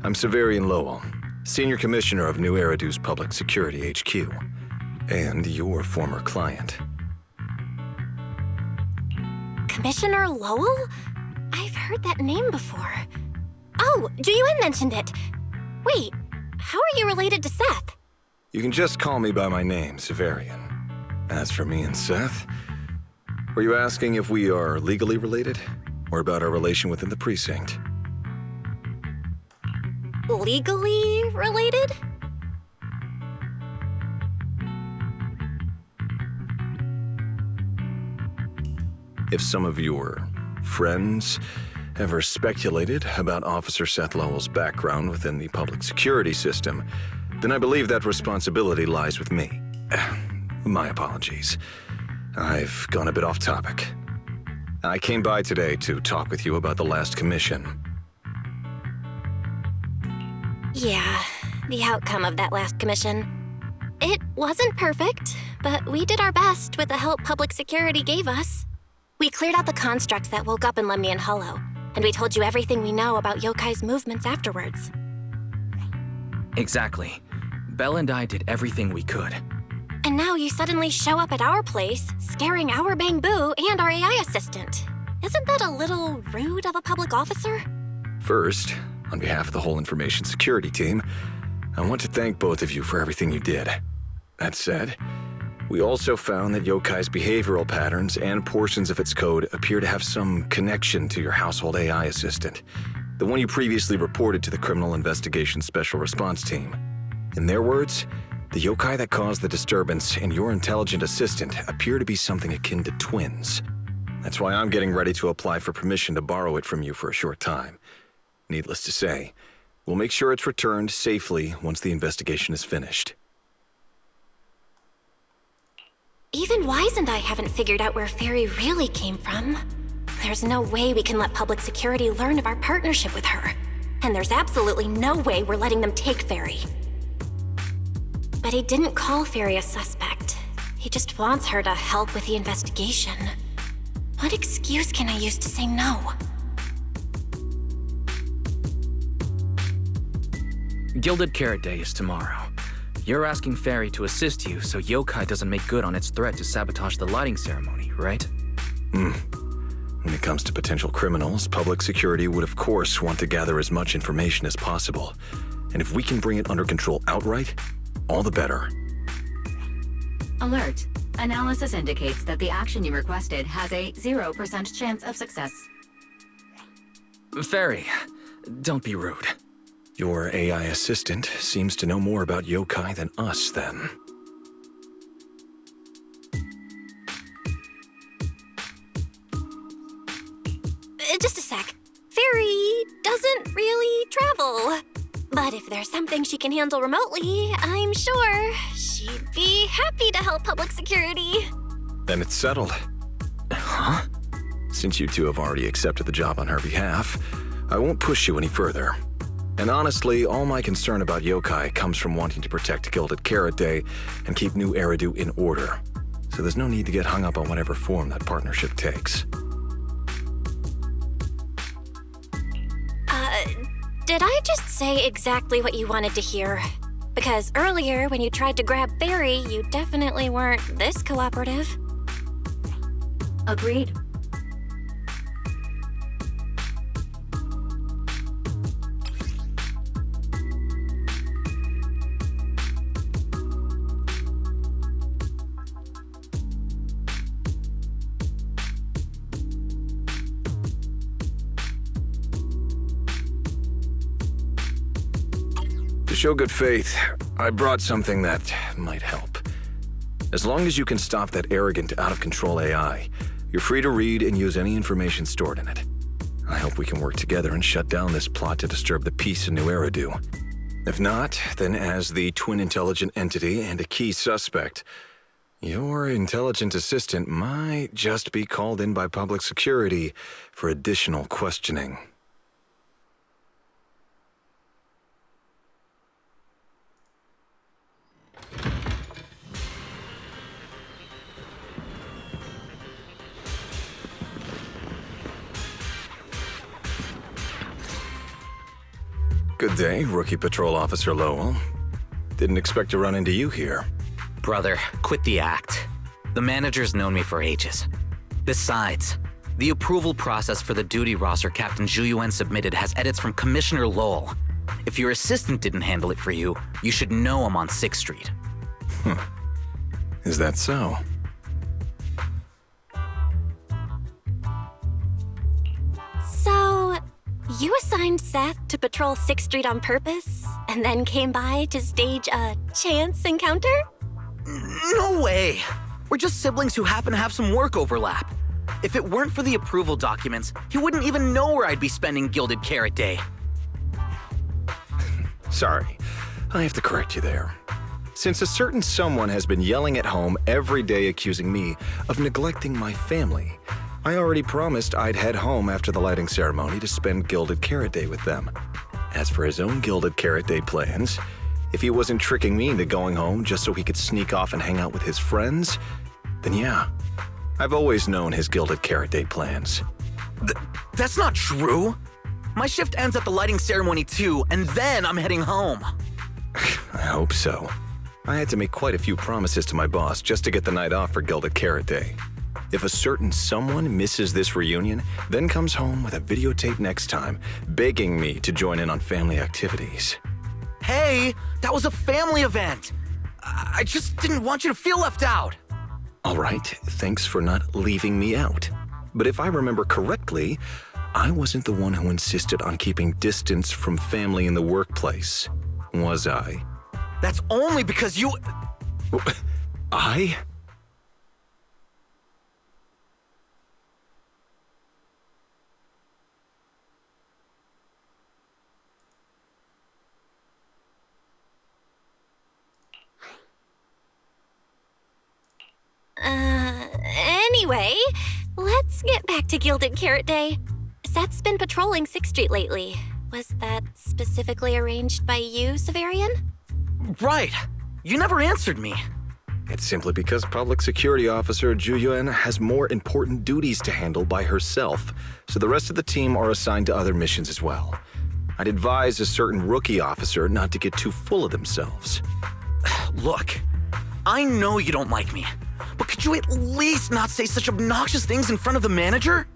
I'm Severian Lowell, Senior Commissioner of New Eridu's Public Security HQ, and your former client. Commissioner Lowell? I've heard that name before. Oh, Juyuan mentioned it. Wait, how are you related to Seth? You can just call me by my name, Severian. As for me and Seth, were you asking if we are legally related, or about our relation within the precinct? Legally related? If some of your friends ever speculated about Officer Seth Lowell's background within the public security system, then I believe that responsibility lies with me. My apologies. I've gone a bit off topic. I came by today to talk with you about the last commission. Yeah, the outcome of that last commission. It wasn't perfect, but we did our best with the help public security gave us. We cleared out the constructs that woke up in Lemnian Hollow, and we told you everything we know about Yokai's movements afterwards. Exactly. Belle and I did everything we could. And now you suddenly show up at our place, scaring our Bang Boo and our AI assistant. Isn't that a little rude of a public officer? First, on behalf of the whole information security team, I want to thank both of you for everything you did. That said, we also found that Yokai's behavioral patterns and portions of its code appear to have some connection to your household AI assistant, the one you previously reported to the Criminal Investigation Special Response Team. In their words, the yokai that caused the disturbance and your intelligent assistant appear to be something akin to twins. That's why I'm getting ready to apply for permission to borrow it from you for a short time. Needless to say, we'll make sure it's returned safely once the investigation is finished. Even Wise and I haven't figured out where Fairy really came from. There's no way we can let public security learn of our partnership with her. And there's absolutely no way we're letting them take Fairy. But he didn't call Fairy a suspect. He just wants her to help with the investigation. What excuse can I use to say no? Gilded Carrot Day is tomorrow. You're asking Fairy to assist you so Yokai doesn't make good on its threat to sabotage the lighting ceremony, right? When it comes to potential criminals, public security would of course want to gather as much information as possible. And if we can bring it under control outright, all the better. Alert. Analysis indicates that the action you requested has a 0% chance of success. Fairy, don't be rude. Your AI assistant seems to know more about yokai than us, then. Just a sec. Fairy doesn't really travel. But if there's something she can handle remotely, I'm sure she'd be happy to help public security. Then it's settled. Huh? Since you two have already accepted the job on her behalf, I won't push you any further. And honestly, all my concern about yokai comes from wanting to protect Gilded Carrot Day and keep New Eridu in order. So there's no need to get hung up on whatever form that partnership takes. Did I just say exactly what you wanted to hear? Because earlier, when you tried to grab Fairy, you definitely weren't this cooperative. Agreed. To show good faith, I brought something that might help. As long as you can stop that arrogant, out-of-control AI, you're free to read and use any information stored in it. I hope we can work together and shut down this plot to disturb the peace in New Eridu. If not, then as the twin intelligent entity and a key suspect, your intelligent assistant might just be called in by public security for additional questioning. Good day, Rookie Patrol Officer Lowell. Didn't expect to run into you here. Brother, quit the act. The manager's known me for ages. Besides, the approval process for the duty roster Captain Zhuyuan submitted has edits from Commissioner Lowell. If your assistant didn't handle it for you, you should know I'm on 6th Street. Is that so? So, you assigned Seth to patrol 6th Street on purpose, and then came by to stage a chance encounter? No way! We're just siblings who happen to have some work overlap. If it weren't for the approval documents, he wouldn't even know where I'd be spending Gilded Carrot Day. Sorry, I have to correct you there. Since a certain someone has been yelling at home every day accusing me of neglecting my family, I already promised I'd head home after the lighting ceremony to spend Gilded Carrot Day with them. As for his own Gilded Carrot Day plans, if he wasn't tricking me into going home just so he could sneak off and hang out with his friends, then yeah, I've always known his Gilded Carrot Day plans. That's not true. My shift ends at the lighting ceremony too, and then I'm heading home. I hope so. I had to make quite a few promises to my boss just to get the night off for Gilded Carrot Day. If a certain someone misses this reunion, then comes home with a videotape next time, begging me to join in on family activities. Hey, that was a family event. I just didn't want you to feel left out. All right, thanks for not leaving me out. But if I remember correctly, I wasn't the one who insisted on keeping distance from family in the workplace, was I? That's only because you... I? Anyway, let's get back to Gilded Carrot Day. Seth's been patrolling 6th Street lately. Was that specifically arranged by you, Severian? Right. You never answered me. It's simply because Public Security Officer Juyuan has more important duties to handle by herself, so the rest of the team are assigned to other missions as well. I'd advise a certain rookie officer not to get too full of themselves. Look, I know you don't like me, but could you at least not say such obnoxious things in front of the manager?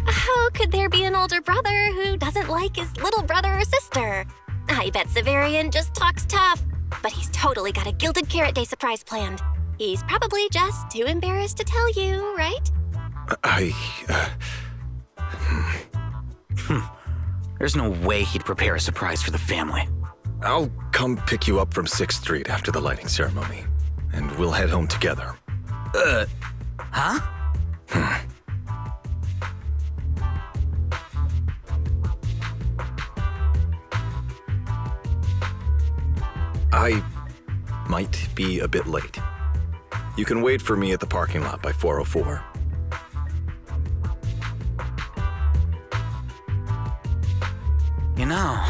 How could there be an older brother who doesn't like his little brother or sister? I bet Severian just talks tough, but he's totally got a Gilded Carrot Day surprise planned. He's probably just too embarrassed to tell you, right? There's no way he'd prepare a surprise for the family. I'll come pick you up from 6th Street after the lighting ceremony, and we'll head home together. Huh? I might be a bit late. You can wait for me at the parking lot by 4:04. You know,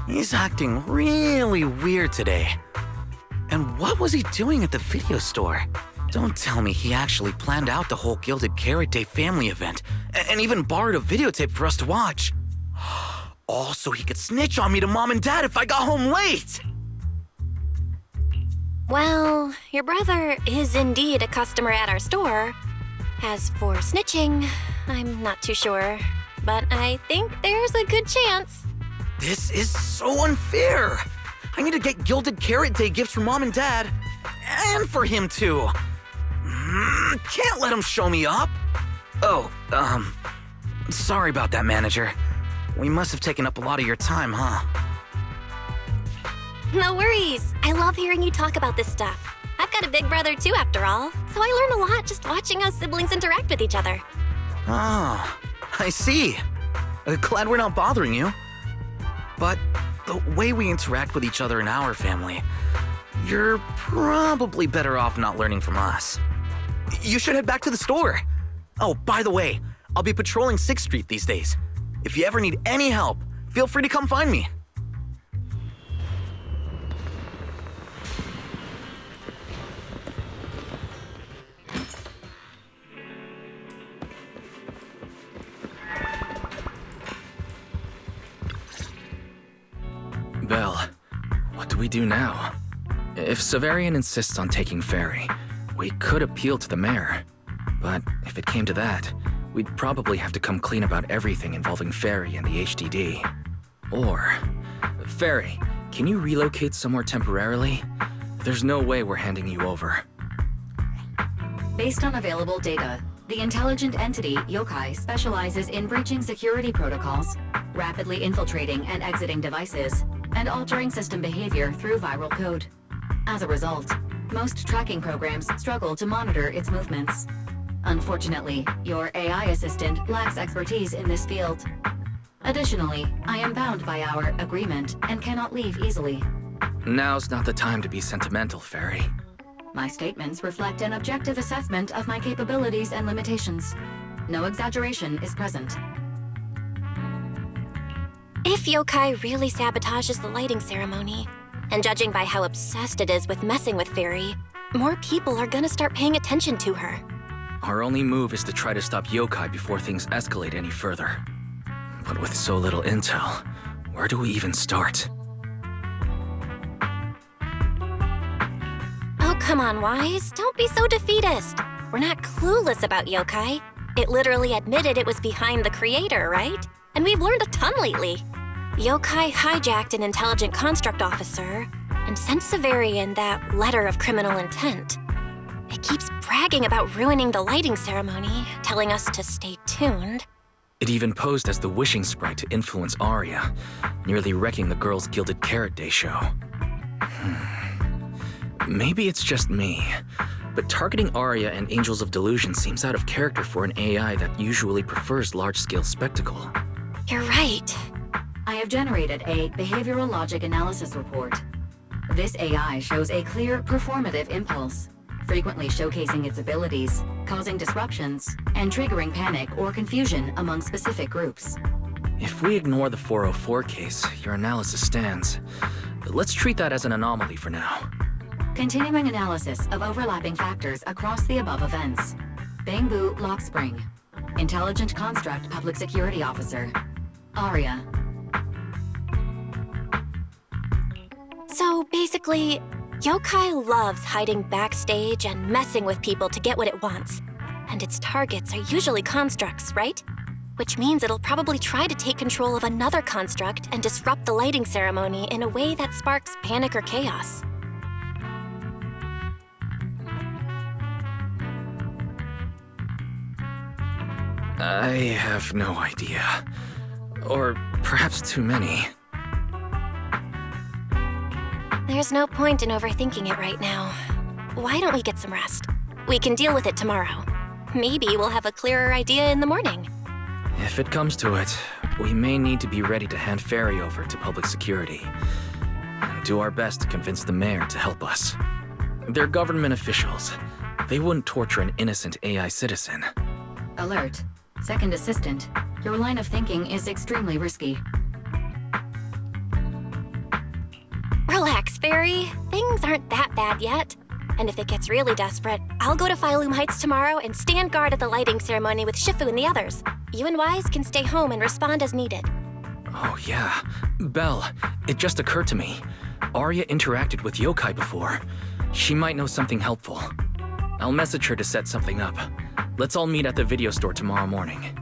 he's acting really weird today. And what was he doing at the video store? Don't tell me he actually planned out the whole Gilded Carrot Day family event and even borrowed a videotape for us to watch. All so he could snitch on me to Mom and Dad if I got home late. Well, your brother is indeed a customer at our store. As for snitching, I'm not too sure, but I think there's a good chance. This is so unfair. I need to get Gilded Carrot Day gifts for Mom and Dad, and for him too. Can't let him show me up. Oh, sorry about that, manager. We must have taken up a lot of your time, huh? No worries. I love hearing you talk about this stuff. I've got a big brother too, after all, so I learn a lot just watching us siblings interact with each other. Oh, I see. Glad we're not bothering you. But the way we interact with each other in our family, you're probably better off not learning from us. You should head back to the store. Oh, by the way, I'll be patrolling 6th Street these days. If you ever need any help, feel free to come find me. Belle, what do we do now? If Severian insists on taking ferry, we could appeal to the mayor. But if it came to that, we'd probably have to come clean about everything involving Ferry and the HDD. Or, Ferry, can you relocate somewhere temporarily? There's no way we're handing you over. Based on available data, the intelligent entity, Yokai, specializes in breaching security protocols, rapidly infiltrating and exiting devices, and altering system behavior through viral code. As a result, most tracking programs struggle to monitor its movements. Unfortunately, your AI assistant lacks expertise in this field. Additionally, I am bound by our agreement and cannot leave easily. Now's not the time to be sentimental, Fairy. My statements reflect an objective assessment of my capabilities and limitations. No exaggeration is present. If Yokai really sabotages the lighting ceremony, and judging by how obsessed it is with messing with Fairy, more people are gonna start paying attention to her. Our only move is to try to stop Yokai before things escalate any further. But with so little intel, where do we even start? Oh, come on, Wise. Don't be so defeatist. We're not clueless about Yokai. It literally admitted it was behind the creator, right? And we've learned a ton lately. Yokai hijacked an intelligent construct officer and sent Severian that letter of criminal intent. It keeps bragging about ruining the lighting ceremony, telling us to stay tuned. It even posed as the wishing sprite to influence Aria, nearly wrecking the girls' Gilded Carrot Day show. Maybe it's just me, but targeting Aria and Angels of Delusion seems out of character for an AI that usually prefers large-scale spectacle. You're right. I have generated a behavioral logic analysis report. This AI shows a clear performative impulse, frequently showcasing its abilities, causing disruptions, and triggering panic or confusion among specific groups. If we ignore the 404 case, your analysis stands. Let's treat that as an anomaly for now. Continuing analysis of overlapping factors across the above events. Bangbu Lock Spring. Intelligent Construct Public Security Officer. Aria. So basically, Yokai loves hiding backstage and messing with people to get what it wants. And its targets are usually constructs, right? Which means it'll probably try to take control of another construct and disrupt the lighting ceremony in a way that sparks panic or chaos. I have no idea. Or perhaps too many. There's no point in overthinking it right now. Why don't we get some rest? We can deal with it tomorrow. Maybe we'll have a clearer idea in the morning. If it comes to it, we may need to be ready to hand Fairy over to public security. And do our best to convince the mayor to help us. They're government officials. They wouldn't torture an innocent AI citizen. Alert. Second Assistant, your line of thinking is extremely risky. Relax, Fairy. Things aren't that bad yet. And if it gets really desperate, I'll go to Phylum Heights tomorrow and stand guard at the lighting ceremony with Shifu and the others. You and Wise can stay home and respond as needed. Oh yeah. Belle, it just occurred to me. Aria interacted with Yokai before. She might know something helpful. I'll message her to set something up. Let's all meet at the video store tomorrow morning.